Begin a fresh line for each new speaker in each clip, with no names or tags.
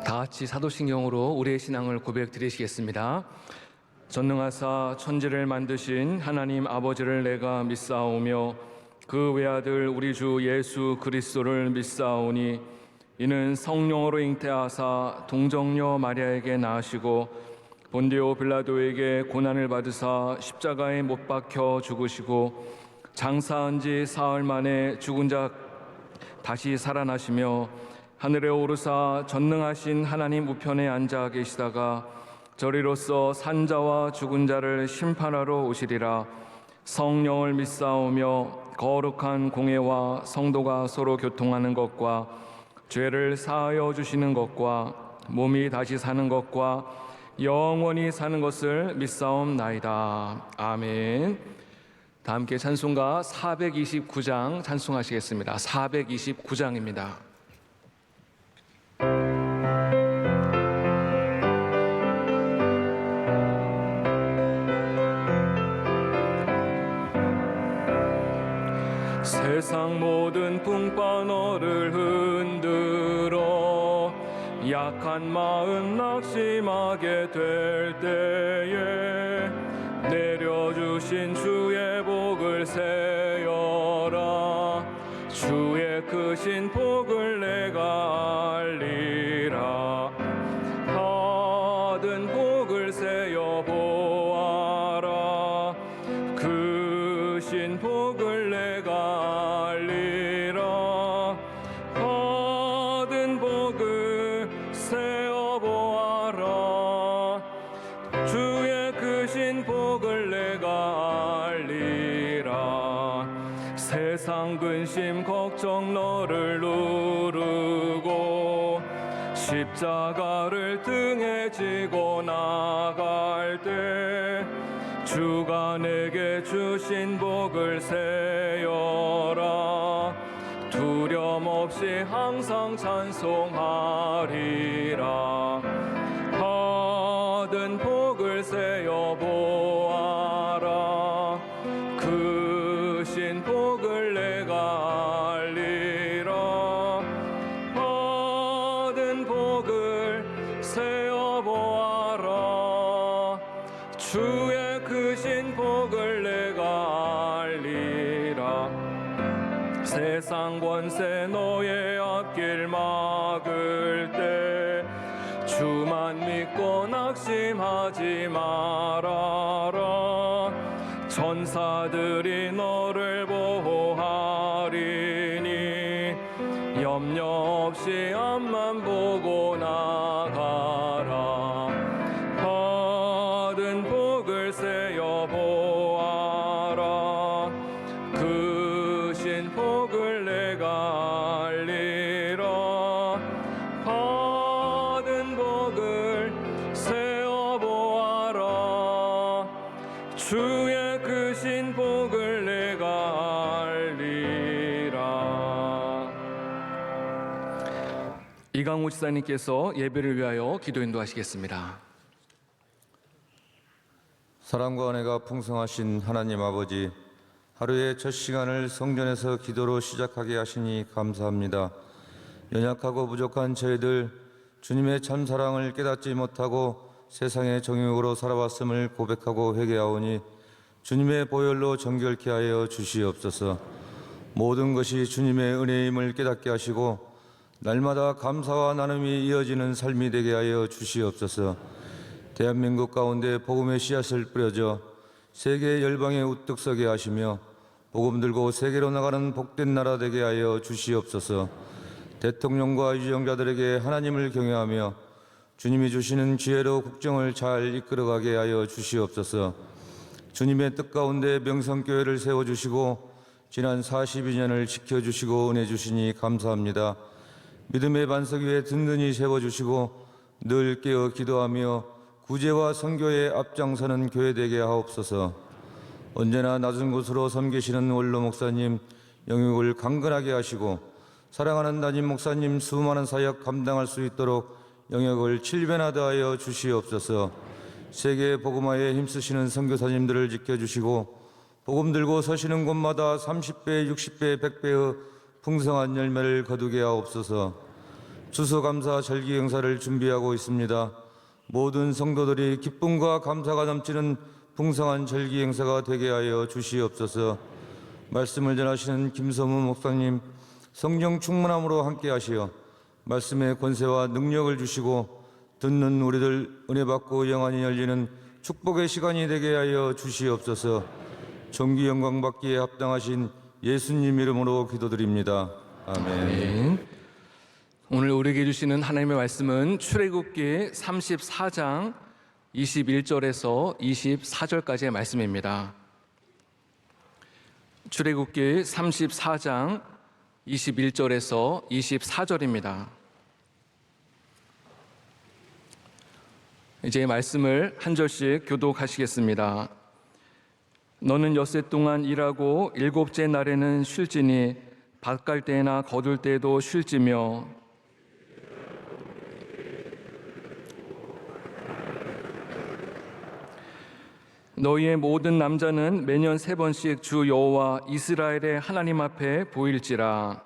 다 같이 사도신경으로 우리의 신앙을 고백드리시겠습니다. 전능하사 천지를 만드신 하나님 아버지를 내가 믿사오며 그 외아들 우리 주 예수 그리스도를 믿사오니 이는 성령으로 잉태하사 동정녀 마리아에게 낳으시고 본디오 빌라도에게 고난을 받으사 십자가에 못 박혀 죽으시고 장사한 지 사흘 만에 죽은 자 다시 살아나시며 하늘에 오르사 전능하신 하나님 우편에 앉아 계시다가 저리로서 산자와 죽은 자를 심판하러 오시리라. 성령을 믿사오며 거룩한 공예와 성도가 서로 교통하는 것과 죄를 사하여 주시는 것과 몸이 다시 사는 것과 영원히 사는 것을 믿사옵나이다. 아멘. 다 함께 찬송가 429장 찬송하시겠습니다. 429장입니다. 세상 모든 풍파너를 흔들어 약한 마음 낙심하게 될 때에 내려주신 주의 복을 세어라. 주의 크신 복을 내가 알리라. 받은 복을 세어 보아라. 크신 복을 내가 알리라. 받은 복을 세어 보아라. 주의 크신 복을 내가 알리라. 세상 근심 걱정 너를 누르고 십자가를 등에 지고 나갈 때 주가 내게 주신 복을 세어라. 두려움 없이 항상 찬송하리라. 받은 복을 세어 보아라. 크신 복을 내가 알리라. 받은 복을 세어 보아라. 주의 크신 복을 내가 알리라. 세상 권세 너의 앞길 막을 때 주만 믿고 낙심하지 말아라. 천사들이 너를 보호하리니 염려 없이 앞만 보고 나가라. 받은 복을 세어 보아라. 크신 복을 내가 알리라. 받은 복을 세어 보아라. 주의 크신 복을 내가 알리라. 이강우 지사님께서 예배를 위하여 기도 인도하시겠습니다.
사랑과 은혜가 풍성하신 하나님 아버지, 하루의 첫 시간을 성전에서 기도로 시작하게 하시니 감사합니다. 연약하고 부족한 저희들 주님의 참 사랑을 깨닫지 못하고 세상의 정욕으로 살아왔음을 고백하고 회개하오니 주님의 보혈로 정결케 하여 주시옵소서. 모든 것이 주님의 은혜임을 깨닫게 하시고 날마다 감사와 나눔이 이어지는 삶이 되게 하여 주시옵소서. 대한민국 가운데 복음의 씨앗을 뿌려져 세계 열방에 우뚝 서게 하시며 복음 들고 세계로 나가는 복된 나라 되게 하여 주시옵소서. 대통령과 유정자들에게 하나님을 경외하며 주님이 주시는 지혜로 국정을 잘 이끌어가게 하여 주시옵소서. 주님의 뜻 가운데 명성교회를 세워주시고 지난 42년을 지켜주시고 은혜 주시니 감사합니다. 믿음의 반석 위에 든든히 세워주시고 늘 깨어 기도하며 구제와 선교에 앞장서는 교회 되게 하옵소서. 언제나 낮은 곳으로 섬기시는 원로 목사님 영역을 강건하게 하시고 사랑하는 담임 목사님 수많은 사역 감당할 수 있도록 영역을 칠변하다 하여 주시옵소서. 세계 복음화에 힘쓰시는 선교사님들을 지켜주시고 복음 들고 서시는 곳마다 30배, 60배, 100배의 풍성한 열매를 거두게 하옵소서. 추수감사 절기 행사를 준비하고 있습니다. 모든 성도들이 기쁨과 감사가 넘치는 풍성한 절기 행사가 되게 하여 주시옵소서. 말씀을 전하시는 김서문 목사님, 성령 충만함으로 함께 하시어 말씀의 권세와 능력을 주시고 듣는 우리들 은혜 받고 영안이 열리는 축복의 시간이 되게 하여 주시옵소서. 존귀 영광 받기에 합당하신 예수님 이름으로 기도드립니다. 아멘.
오늘 우리에게 주시는 하나님의 말씀은 출애굽기 34장 21절에서 24절까지의 말씀입니다. 출애굽기 34장 21절에서 24절입니다. 이제 말씀을 한 절씩 교독하시겠습니다. 너는 엿새 동안 일하고 일곱째 날에는 쉴지니 밭 갈 때나 거둘 때도 쉴지며 너희의 모든 남자는 매년 3번씩 주 여호와 이스라엘의 하나님 앞에 보일지라.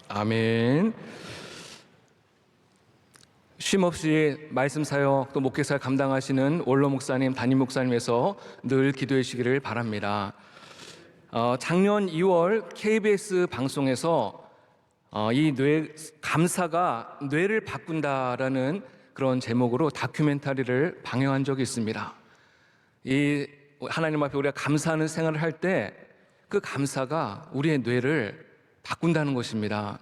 아멘. 쉼없이 말씀 사역 또 목회 사역 감당하시는 원로 목사님, 담임 목사님에서 늘 기도해 주시기를 바랍니다. 작년 2월 KBS 방송에서 이 감사가 뇌를 바꾼다라는 그런 제목으로 다큐멘터리를 방영한 적이 있습니다. 이 하나님 앞에 우리가 감사하는 생활을 할 때 그 감사가 우리의 뇌를 바꾼다는 것입니다.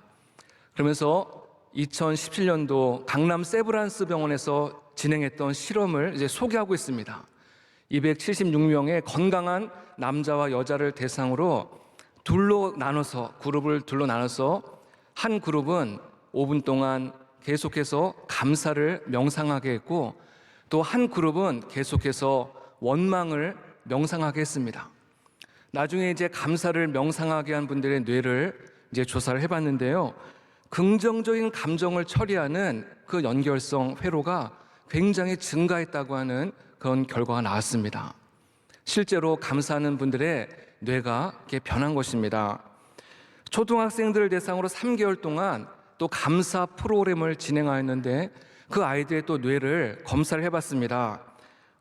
그러면서 2017년도 강남 세브란스 병원에서 진행했던 실험을 이제 소개하고 있습니다. 276명의 건강한 남자와 여자를 대상으로 그룹을 둘로 나눠서 한 그룹은 5분 동안 계속해서 감사를 명상하게 했고 또 한 그룹은 계속해서 원망을 명상하게 했습니다. 나중에 이제 감사를 명상하게 한 분들의 뇌를 이제 조사를 해봤는데요. 긍정적인 감정을 처리하는 그 연결성 회로가 굉장히 증가했다고 하는 그런 결과가 나왔습니다. 실제로 감사하는 분들의 뇌가 이렇게 변한 것입니다. 초등학생들을 대상으로 3개월 동안 또 감사 프로그램을 진행하였는데 그 아이들의 또 뇌를 검사를 해봤습니다.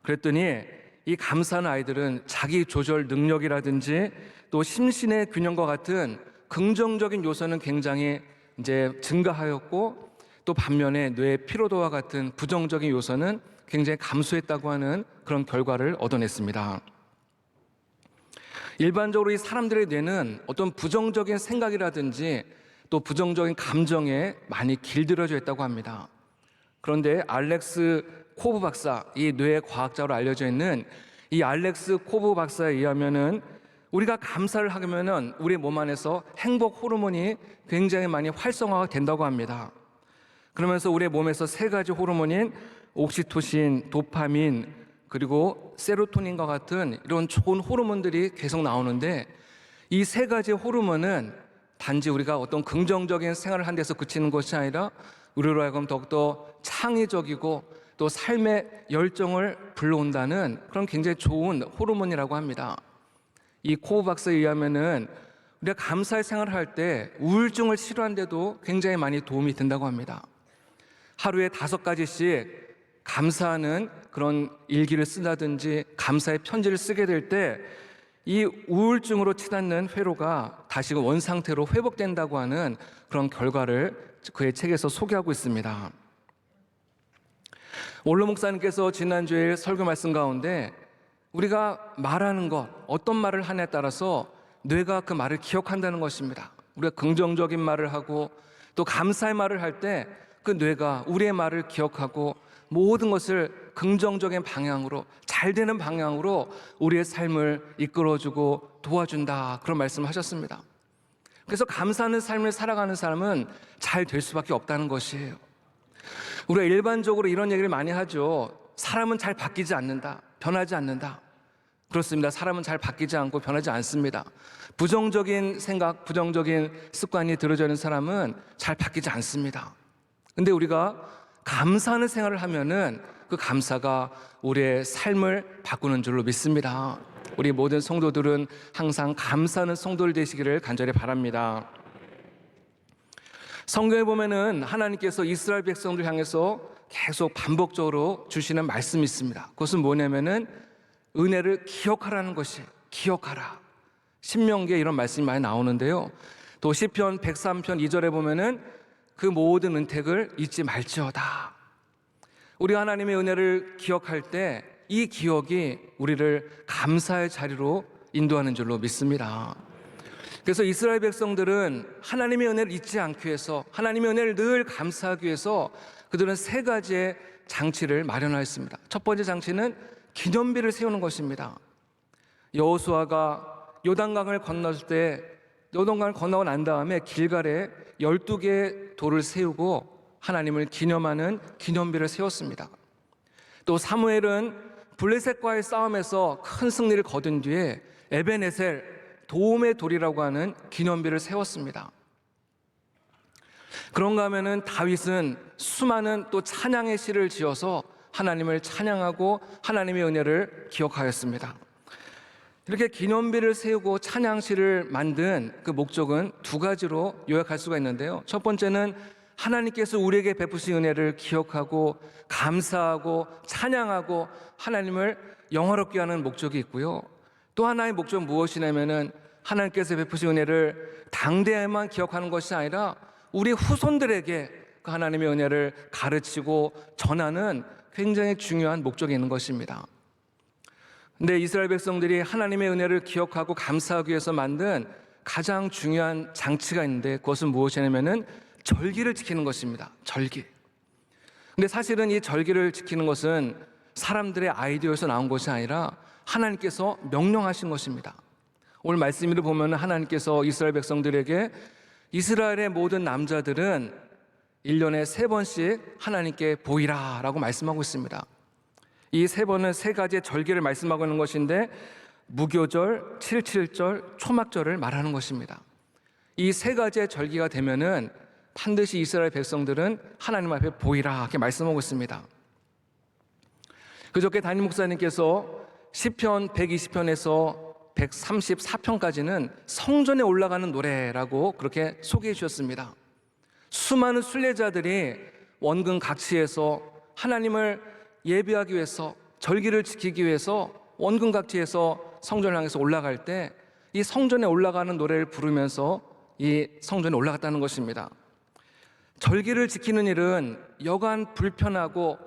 그랬더니 이 감사하는 아이들은 자기 조절 능력이라든지 또 심신의 균형과 같은 긍정적인 요소는 굉장히 이제 증가하였고 또 반면에 뇌의 피로도와 같은 부정적인 요소는 굉장히 감소했다고 하는 그런 결과를 얻어냈습니다. 일반적으로 이 사람들의 뇌는 어떤 부정적인 생각이라든지 또 부정적인 감정에 많이 길들여져 있다고 합니다. 그런데 알렉스 코브 박사, 이 뇌 과학자로 알려져 있는 이 알렉스 코브 박사에 의하면은 우리가 감사를 하면은 우리 몸 안에서 행복 호르몬이 굉장히 많이 활성화가 된다고 합니다. 그러면서 우리 몸에서 3가지 호르몬인 옥시토신, 도파민, 그리고 세로토닌과 같은 이런 좋은 호르몬들이 계속 나오는데 이 3가지 호르몬은 단지 우리가 어떤 긍정적인 생활을 한 데서 그치는 것이 아니라 우리로 하여금 더욱더 창의적이고 또 삶의 열정을 불러온다는 그런 굉장히 좋은 호르몬이라고 합니다. 이 코브 박사에 의하면은 우리가 감사의 생활을 할 때 우울증을 치료하는데도 굉장히 많이 도움이 된다고 합니다. 하루에 5가지씩 감사하는 그런 일기를 쓴다든지 감사의 편지를 쓰게 될 때 이 우울증으로 치닫는 회로가 다시 원상태로 회복된다고 하는 그런 결과를 그의 책에서 소개하고 있습니다. 원로 목사님께서 지난주에 설교 말씀 가운데 우리가 말하는 것, 어떤 말을 하냐에 따라서 뇌가 그 말을 기억한다는 것입니다. 우리가 긍정적인 말을 하고 또 감사의 말을 할 때 그 뇌가 우리의 말을 기억하고 모든 것을 긍정적인 방향으로, 잘 되는 방향으로 우리의 삶을 이끌어주고 도와준다, 그런 말씀을 하셨습니다. 그래서 감사하는 삶을 살아가는 사람은 잘 될 수밖에 없다는 것이에요. 우리가 일반적으로 이런 얘기를 많이 하죠. 사람은 잘 바뀌지 않는다, 변하지 않는다. 그렇습니다. 사람은 잘 바뀌지 않고 변하지 않습니다. 부정적인 생각, 부정적인 습관이 들어져 있는 사람은 잘 바뀌지 않습니다. 근데 우리가 감사하는 생활을 하면은 그 감사가 우리의 삶을 바꾸는 줄로 믿습니다. 우리 모든 성도들은 항상 감사하는 성도들 되시기를 간절히 바랍니다. 성경에 보면은 하나님께서 이스라엘 백성들 향해서 계속 반복적으로 주시는 말씀이 있습니다. 그것은 뭐냐면은 은혜를 기억하라는 것이, 기억하라. 신명기에 이런 말씀이 많이 나오는데요. 또 시편 103편 2절에 보면은 그 모든 은택을 잊지 말지어다. 우리 하나님의 은혜를 기억할 때 이 기억이 우리를 감사의 자리로 인도하는 줄로 믿습니다. 그래서 이스라엘 백성들은 하나님의 은혜를 잊지 않기 위해서, 하나님의 은혜를 늘 감사하기 위해서 그들은 세 가지의 장치를 마련하였습니다. 첫 번째 장치는 기념비를 세우는 것입니다. 여호수아가 요단강을 건넜을 때, 요단강을 건너고 난 다음에 길갈에 12개의 돌을 세우고 하나님을 기념하는 기념비를 세웠습니다. 또 사무엘은 블레셋과의 싸움에서 큰 승리를 거둔 뒤에 에베네셀, 도움의 돌이라고 하는 기념비를 세웠습니다. 그런가 하면은 다윗은 수많은 또 찬양의 시를 지어서 하나님을 찬양하고 하나님의 은혜를 기억하였습니다. 이렇게 기념비를 세우고 찬양시를 만든 그 목적은 두 가지로 요약할 수가 있는데요. 첫 번째는 하나님께서 우리에게 베푸신 은혜를 기억하고 감사하고 찬양하고 하나님을 영화롭게 하는 목적이 있고요. 또 하나의 목적은 무엇이냐면은 하나님께서 베푸신 은혜를 당대에만 기억하는 것이 아니라 우리 후손들에게 그 하나님의 은혜를 가르치고 전하는 굉장히 중요한 목적이 있는 것입니다. 근데 이스라엘 백성들이 하나님의 은혜를 기억하고 감사하기 위해서 만든 가장 중요한 장치가 있는데 그것은 무엇이냐면은 절기를 지키는 것입니다. 절기. 근데 사실은 이 절기를 지키는 것은 사람들의 아이디어에서 나온 것이 아니라 하나님께서 명령하신 것입니다. 오늘 말씀을 보면 하나님께서 이스라엘 백성들에게 이스라엘의 모든 남자들은 1년에 3번씩 하나님께 보이라 라고 말씀하고 있습니다. 이 3번은 3가지의 절기를 말씀하고 있는 것인데 무교절, 77절, 초막절을 말하는 것입니다. 이 3가지의 절기가 되면은 반드시 이스라엘 백성들은 하나님 앞에 보이라 이렇게 말씀하고 있습니다. 그저께 담임 목사님께서 시편 120편에서 134편까지는 성전에 올라가는 노래라고 그렇게 소개해 주셨습니다. 수많은 순례자들이 원근 각지에서 하나님을 예배하기 위해서, 절기를 지키기 위해서 원근 각지에서 성전을 향해서 올라갈 때 이 성전에 올라가는 노래를 부르면서 이 성전에 올라갔다는 것입니다. 절기를 지키는 일은 여간 불편하고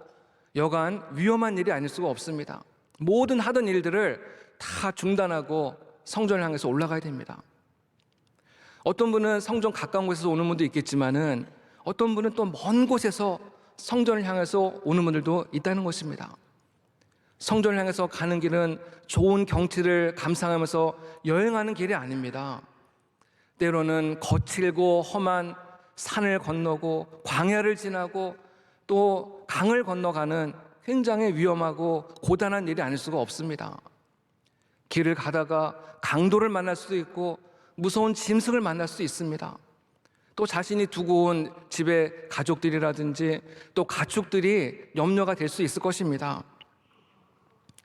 여간 위험한 일이 아닐 수가 없습니다. 모든 하던 일들을 다 중단하고 성전을 향해서 올라가야 됩니다. 어떤 분은 성전 가까운 곳에서 오는 분도 있겠지만은 어떤 분은 또 먼 곳에서 성전을 향해서 오는 분들도 있다는 것입니다. 성전을 향해서 가는 길은 좋은 경치를 감상하면서 여행하는 길이 아닙니다. 때로는 거칠고 험한 산을 건너고 광야를 지나고 또 강을 건너가는 굉장히 위험하고 고단한 일이 아닐 수가 없습니다. 길을 가다가 강도를 만날 수도 있고 무서운 짐승을 만날 수도 있습니다. 또 자신이 두고 온 집의 가족들이라든지 또 가축들이 염려가 될 수 있을 것입니다.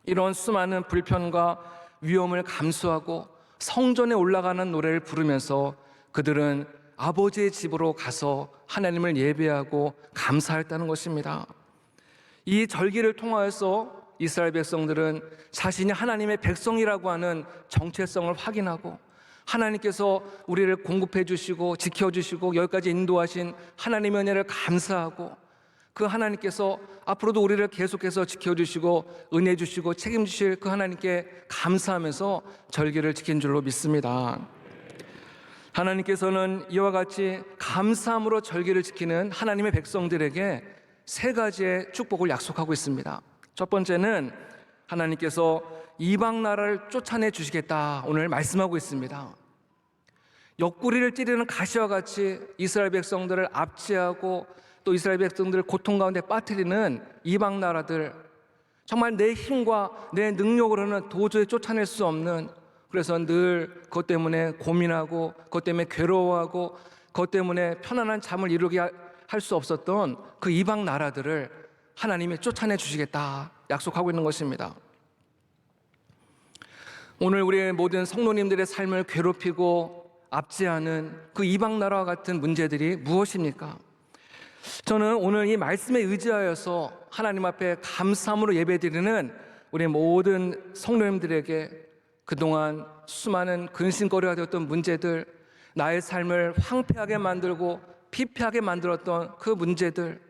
이런 수많은 불편과 위험을 감수하고 성전에 올라가는 노래를 부르면서 그들은 아버지의 집으로 가서 하나님을 예배하고 감사했다는 것입니다. 이 절기를 통하여서 이스라엘 백성들은 자신이 하나님의 백성이라고 하는 정체성을 확인하고 하나님께서 우리를 공급해 주시고 지켜주시고 여기까지 인도하신 하나님의 은혜를 감사하고 그 하나님께서 앞으로도 우리를 계속해서 지켜주시고 은혜 주시고 책임주실 그 하나님께 감사하면서 절기를 지킨 줄로 믿습니다. 하나님께서는 이와 같이 감사함으로 절기를 지키는 하나님의 백성들에게 3가지의 축복을 약속하고 있습니다. 첫 번째는 하나님께서 이방 나라를 쫓아내 주시겠다 오늘 말씀하고 있습니다. 옆구리를 찌르는 가시와 같이 이스라엘 백성들을 압제하고 또 이스라엘 백성들을 고통 가운데 빠뜨리는 이방 나라들, 정말 내 힘과 내 능력으로는 도저히 쫓아낼 수 없는, 그래서 늘 그것 때문에 고민하고 그것 때문에 괴로워하고 그것 때문에 편안한 잠을 이루기 할 수 없었던 그 이방 나라들을 하나님이 쫓아내 주시겠다 약속하고 있는 것입니다. 오늘 우리의 모든 성도님들의 삶을 괴롭히고 압제하는 그 이방 나라와 같은 문제들이 무엇입니까? 저는 오늘 이 말씀에 의지하여서 하나님 앞에 감사함으로 예배드리는 우리 모든 성도님들에게 그동안 수많은 근심거리가 되었던 문제들, 나의 삶을 황폐하게 만들고 피폐하게 만들었던 그 문제들,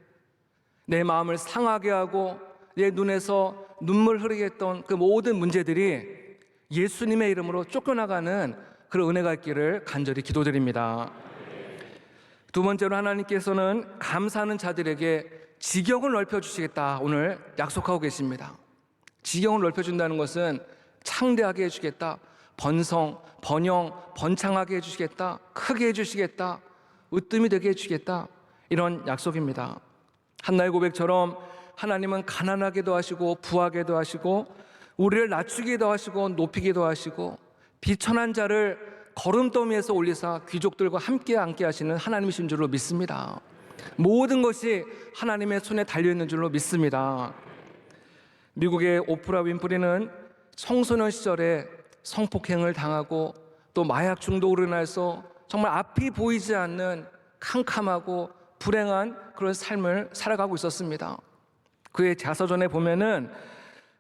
내 마음을 상하게 하고 내 눈에서 눈물 흐르게 했던 그 모든 문제들이 예수님의 이름으로 쫓겨나가는 그런 은혜가 있기를 간절히 기도드립니다. 두 번째로 하나님께서는 감사하는 자들에게 지경을 넓혀주시겠다 오늘 약속하고 계십니다. 지경을 넓혀준다는 것은 창대하게 해주겠다, 번성, 번영, 번창하게 해주시겠다, 크게 해주시겠다, 으뜸이 되게 해주시겠다, 이런 약속입니다. 한나의 고백처럼 하나님은 가난하게도 하시고 부하게도 하시고 우리를 낮추기도 하시고 높이기도 하시고 비천한 자를 걸음더미에서 올리사 귀족들과 함께 앉게 하시는 하나님이신 줄로 믿습니다. 모든 것이 하나님의 손에 달려있는 줄로 믿습니다. 미국의 오프라 윈프리는 청소년 시절에 성폭행을 당하고 또 마약 중독으로 인해서 정말 앞이 보이지 않는 캄캄하고 불행한 그런 삶을 살아가고 있었습니다. 그의 자서전에 보면은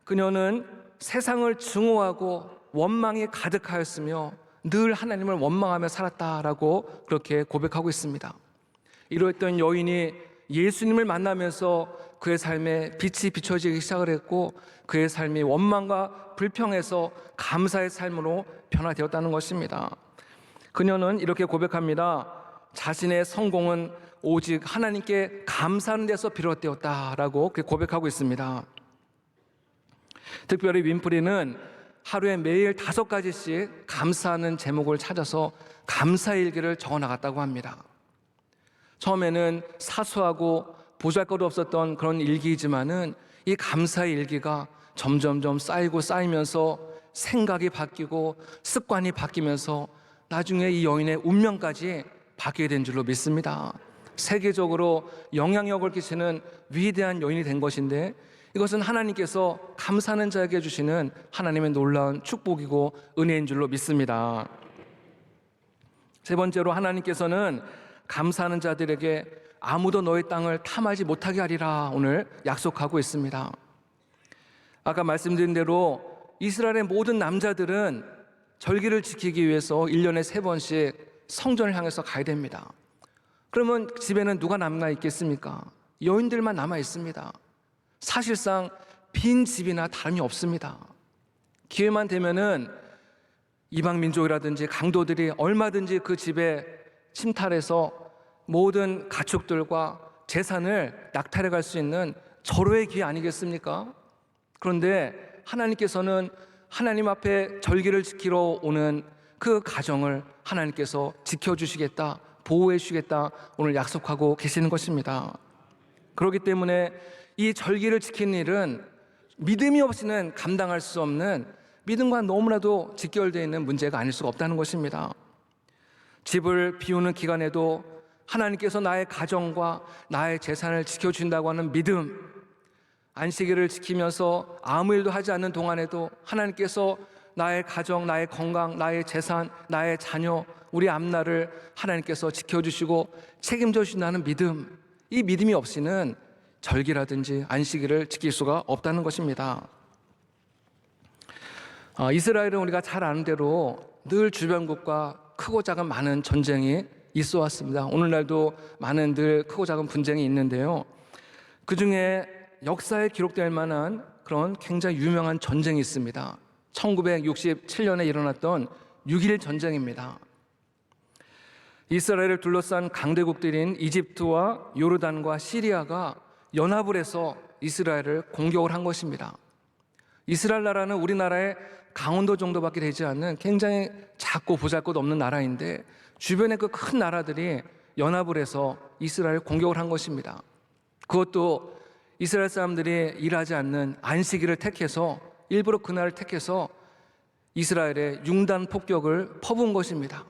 그녀는 세상을 증오하고 원망이 가득하였으며 늘 하나님을 원망하며 살았다라고 그렇게 고백하고 있습니다. 이러했던 여인이 예수님을 만나면서 그의 삶에 빛이 비춰지기 시작을 했고 그의 삶이 원망과 불평에서 감사의 삶으로 변화되었다는 것입니다. 그녀는 이렇게 고백합니다. 자신의 성공은 오직 하나님께 감사하는 데서 비롯되었다라고 그렇게 고백하고 있습니다. 특별히 윈프리는 하루에 매일 5가지씩 감사하는 제목을 찾아서 감사의 일기를 적어나갔다고 합니다. 처음에는 사소하고 보잘것 없었던 그런 일기이지만은 이 감사의 일기가 점점점 쌓이면서 생각이 바뀌고 습관이 바뀌면서 나중에 이 여인의 운명까지 바뀌게 된 줄로 믿습니다. 세계적으로 영향력을 끼치는 위대한 여인이 된 것인데 이것은 하나님께서 감사하는 자에게 주시는 하나님의 놀라운 축복이고 은혜인 줄로 믿습니다. 세 번째로 하나님께서는 감사하는 자들에게 아무도 너의 땅을 탐하지 못하게 하리라 오늘 약속하고 있습니다. 아까 말씀드린 대로 이스라엘의 모든 남자들은 절기를 지키기 위해서 1년에 3번씩 성전을 향해서 가야 됩니다. 그러면 집에는 누가 남아 있겠습니까? 여인들만 남아 있습니다. 사실상 빈 집이나 다름이 없습니다. 기회만 되면은 이방 민족이라든지 강도들이 얼마든지 그 집에 침탈해서 모든 가축들과 재산을 낙탈해 갈 수 있는 절호의 기회 아니겠습니까? 그런데 하나님께서는 하나님 앞에 절기를 지키러 오는 그 가정을 하나님께서 지켜주시겠다, 보호해 주시겠다 오늘 약속하고 계시는 것입니다. 그렇기 때문에 이 절기를 지키는 일은 믿음이 없이는 감당할 수 없는, 믿음과 너무나도 직결되어 있는 문제가 아닐 수가 없다는 것입니다. 집을 비우는 기간에도 하나님께서 나의 가정과 나의 재산을 지켜준다고 하는 믿음, 안식일을 지키면서 아무 일도 하지 않는 동안에도 하나님께서 나의 가정, 나의 건강, 나의 재산, 나의 자녀, 우리 앞날을 하나님께서 지켜주시고 책임져 주신다는 믿음, 이 믿음이 없이는 절기라든지 안식일을 지킬 수가 없다는 것입니다. 이스라엘은 우리가 잘 아는 대로 늘 주변국과 크고 작은 많은 전쟁이 있어 왔습니다. 오늘날도 많은 늘 크고 작은 분쟁이 있는데요. 그 중에 역사에 기록될 만한 그런 굉장히 유명한 전쟁이 있습니다. 1967년에 일어났던 6.1 전쟁입니다. 이스라엘을 둘러싼 강대국들인 이집트와 요르단과 시리아가 연합을 해서 이스라엘을 공격을 한 것입니다. 이스라엘 나라는 우리나라의 강원도 정도밖에 되지 않는 굉장히 작고 보잘것없는 나라인데 주변의 그 큰 나라들이 연합을 해서 이스라엘을 공격을 한 것입니다. 그것도 이스라엘 사람들이 일하지 않는 안식일을 택해서, 일부러 그날을 택해서 이스라엘의 융단 폭격을 퍼부은 것입니다.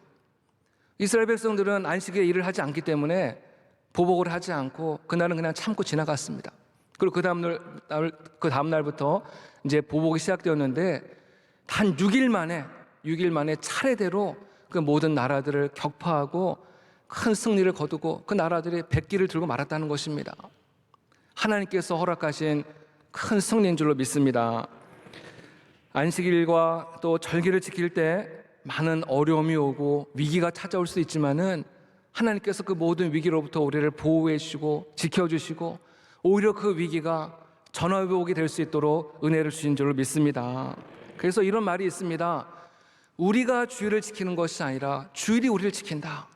이스라엘 백성들은 안식일에 일을 하지 않기 때문에 보복을 하지 않고 그날은 그냥 참고 지나갔습니다. 그리고 그 다음 날부터 이제 보복이 시작되었는데 단 6일 만에 차례대로 그 모든 나라들을 격파하고 큰 승리를 거두고 그 나라들이 백기를 들고 말았다는 것입니다. 하나님께서 허락하신 큰 승리인 줄로 믿습니다. 안식일과 또 절기를 지킬 때 많은 어려움이 오고 위기가 찾아올 수 있지만은 하나님께서 그 모든 위기로부터 우리를 보호해 주시고 지켜주시고 오히려 그 위기가 전화위복이 될 수 있도록 은혜를 주신 줄로 믿습니다. 그래서 이런 말이 있습니다. 우리가 주일을 지키는 것이 아니라 주일이 우리를 지킨다.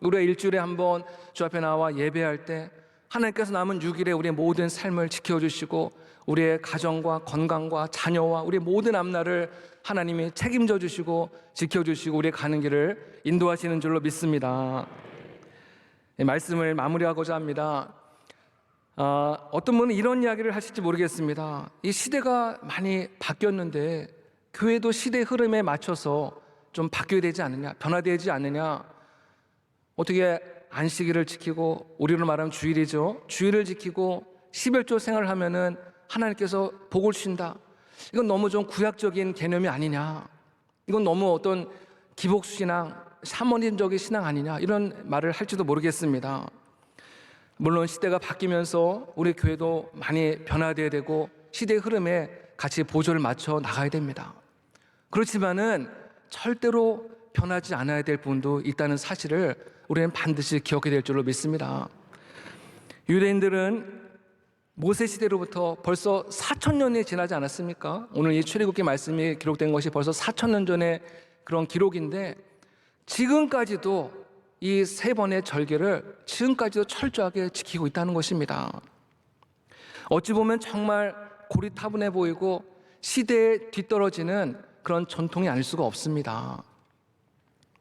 우리가 일주일에 한 번 주 앞에 나와 예배할 때 하나님께서 남은 6일에 우리의 모든 삶을 지켜주시고 우리의 가정과 건강과 자녀와 우리의 모든 앞날을 하나님이 책임져 주시고 지켜주시고 우리의 가는 길을 인도하시는 줄로 믿습니다. 말씀을 마무리하고자 합니다. 어떤 분은 이런 이야기를 하실지 모르겠습니다. 이 시대가 많이 바뀌었는데 교회도 시대 흐름에 맞춰서 좀 바뀌어야 되지 않느냐, 변화되지 않느냐. 어떻게 안식일을 지키고 우리로 말하면 주일이죠. 주일을 지키고 11조 생활을 하면은 하나님께서 복을 주신다. 이건 너무 좀 구약적인 개념이 아니냐. 이건 너무 어떤 기복수 신앙, 샤머니즘적인 신앙 아니냐. 이런 말을 할지도 모르겠습니다. 물론 시대가 바뀌면서 우리 교회도 많이 변화되어야 되고 시대의 흐름에 같이 보조를 맞춰 나가야 됩니다. 그렇지만은 절대로 변하지 않아야 될 부분도 있다는 사실을 우리는 반드시 기억해야 될 줄로 믿습니다. 유대인들은 모세 시대로부터 벌써 4,000년이 지나지 않았습니까? 오늘 이 출애굽기 말씀이 기록된 것이 벌써 4,000년 전의 그런 기록인데 지금까지도 이 세 번의 절기를 지금까지도 철저하게 지키고 있다는 것입니다. 어찌 보면 정말 고리타분해 보이고 시대에 뒤떨어지는 그런 전통이 아닐 수가 없습니다.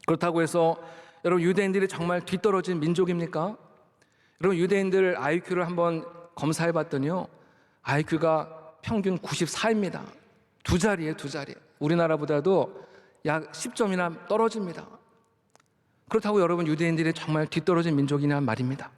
그렇다고 해서 여러분 유대인들이 정말 뒤떨어진 민족입니까? 여러분 유대인들 IQ를 한번 검사해 봤더니요 IQ가 평균 94입니다. 두 자리. 우리나라보다도 약 10점이나 떨어집니다. 그렇다고 여러분 유대인들이 정말 뒤떨어진 민족이냐 말입니다.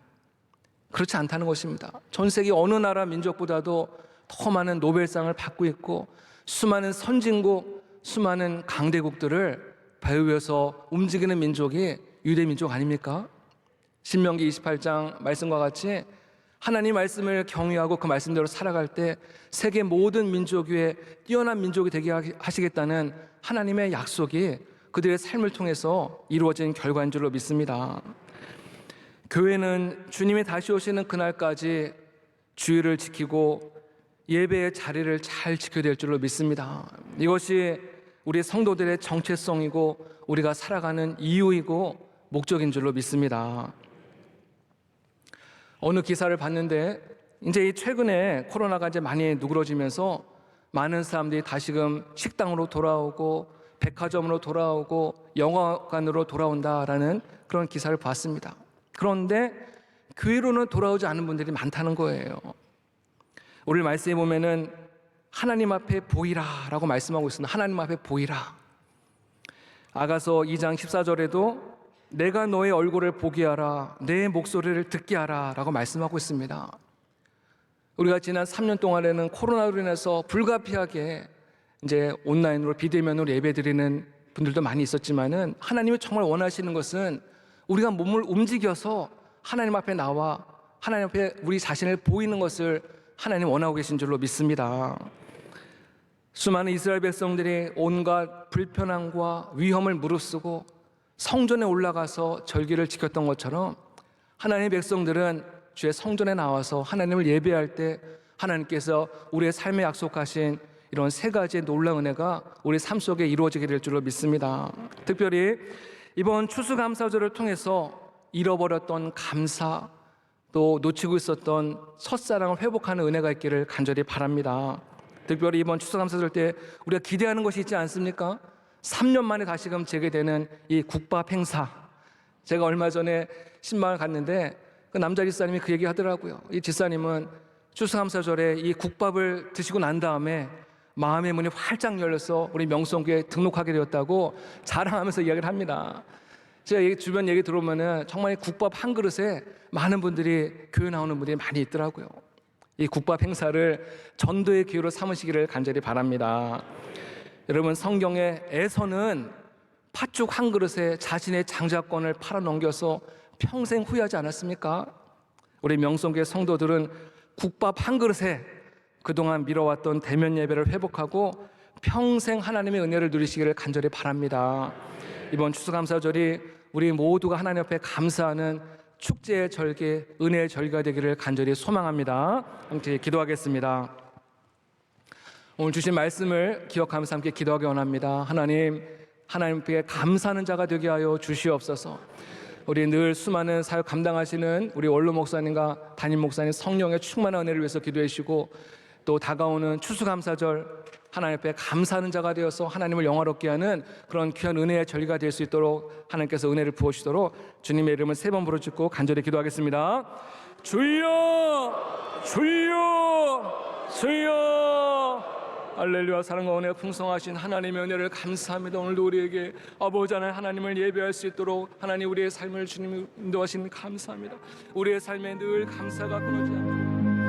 그렇지 않다는 것입니다. 전 세계 어느 나라 민족보다도 더 많은 노벨상을 받고 있고 수많은 선진국, 수많은 강대국들을 배후에서 움직이는 민족이 유대 민족 아닙니까? 신명기 28장 말씀과 같이 하나님 말씀을 경외하고 그 말씀대로 살아갈 때 세계 모든 민족 위에 뛰어난 민족이 되게 하시겠다는 하나님의 약속이 그들의 삶을 통해서 이루어진 결과인 줄로 믿습니다. 교회는 주님이 다시 오시는 그날까지 주일을 지키고 예배의 자리를 잘 지켜야 될 줄로 믿습니다. 이것이 우리 성도들의 정체성이고 우리가 살아가는 이유이고 목적인 줄로 믿습니다. 어느 기사를 봤는데 이제 최근에 코로나가 이제 많이 누그러지면서 많은 사람들이 다시금 식당으로 돌아오고 백화점으로 돌아오고 영화관으로 돌아온다라는 그런 기사를 봤습니다. 그런데 교회로는 돌아오지 않은 분들이 많다는 거예요. 오늘 말씀에 보면은 하나님 앞에 보이라라고 말씀하고 있습니다. 하나님 앞에 보이라. 아가서 2장 14절에도 내가 너의 얼굴을 보게 하라, 내 목소리를 듣게 하라 라고 말씀하고 있습니다. 우리가 지난 3년 동안에는 코로나로 인해서 불가피하게 이제 온라인으로 비대면으로 예배드리는 분들도 많이 있었지만은 하나님이 정말 원하시는 것은 우리가 몸을 움직여서 하나님 앞에 나와 하나님 앞에 우리 자신을 보이는 것을 하나님 원하고 계신 줄로 믿습니다. 수많은 이스라엘 백성들이 온갖 불편함과 위험을 무릅쓰고 성전에 올라가서 절기를 지켰던 것처럼 하나님의 백성들은 주의 성전에 나와서 하나님을 예배할 때 하나님께서 우리의 삶에 약속하신 이런 세 가지의 놀라운 은혜가 우리 삶 속에 이루어지게 될 줄로 믿습니다. 특별히 이번 추수감사절을 통해서 잃어버렸던 감사 또 놓치고 있었던 첫사랑을 회복하는 은혜가 있기를 간절히 바랍니다. 특별히 이번 추수감사절 때 우리가 기대하는 것이 있지 않습니까? 3년 만에 다시금 재개되는 이 국밥 행사. 제가 얼마 전에 신방을 갔는데 그 남자 집사님이 그 얘기 하더라고요. 이 집사님은 추수감사절에 이 국밥을 드시고 난 다음에 마음의 문이 활짝 열려서 우리 명성교회에 등록하게 되었다고 자랑하면서 이야기를 합니다. 제가 주변 얘기 들어보면은 정말 국밥 한 그릇에 많은 분들이 교회 나오는 분들이 많이 있더라고요. 이 국밥 행사를 전도의 기회로 삼으시기를 간절히 바랍니다. 여러분, 성경에서는 팥죽 한 그릇에 자신의 장자권을 팔아 넘겨서 평생 후회하지 않았습니까? 우리 명성교회 성도들은 국밥 한 그릇에 그동안 미뤄왔던 대면 예배를 회복하고 평생 하나님의 은혜를 누리시기를 간절히 바랍니다. 이번 추수감사절이 우리 모두가 하나님 앞에 감사하는 축제의 절기, 은혜의 절기가 되기를 간절히 소망합니다. 함께 기도하겠습니다. 오늘 주신 말씀을 기억하면서 함께 기도하기 원합니다. 하나님께 감사하는 자가 되게 하여 주시옵소서. 우리 늘 수많은 사역 감당하시는 우리 원로 목사님과 담임 목사님 성령의 충만한 은혜를 위해서 기도해 주시고, 또 다가오는 추수감사절 하나님 앞에 감사하는 자가 되어서 하나님을 영화롭게 하는 그런 귀한 은혜의 절기가 될 수 있도록 하나님께서 은혜를 부어주시도록 주님의 이름을 3번 부르짖고 간절히 기도하겠습니다. 주여, 주여, 주여. 할렐루야. 사랑과 은혜가 풍성하신 하나님의 은혜를 감사합니다. 오늘도 우리에게 아버지 하나님을 예배할 수 있도록 하나님 우리의 삶을 주님 인도하신 감사합니다. 우리의 삶에 늘 감사가 끊어지지 않도록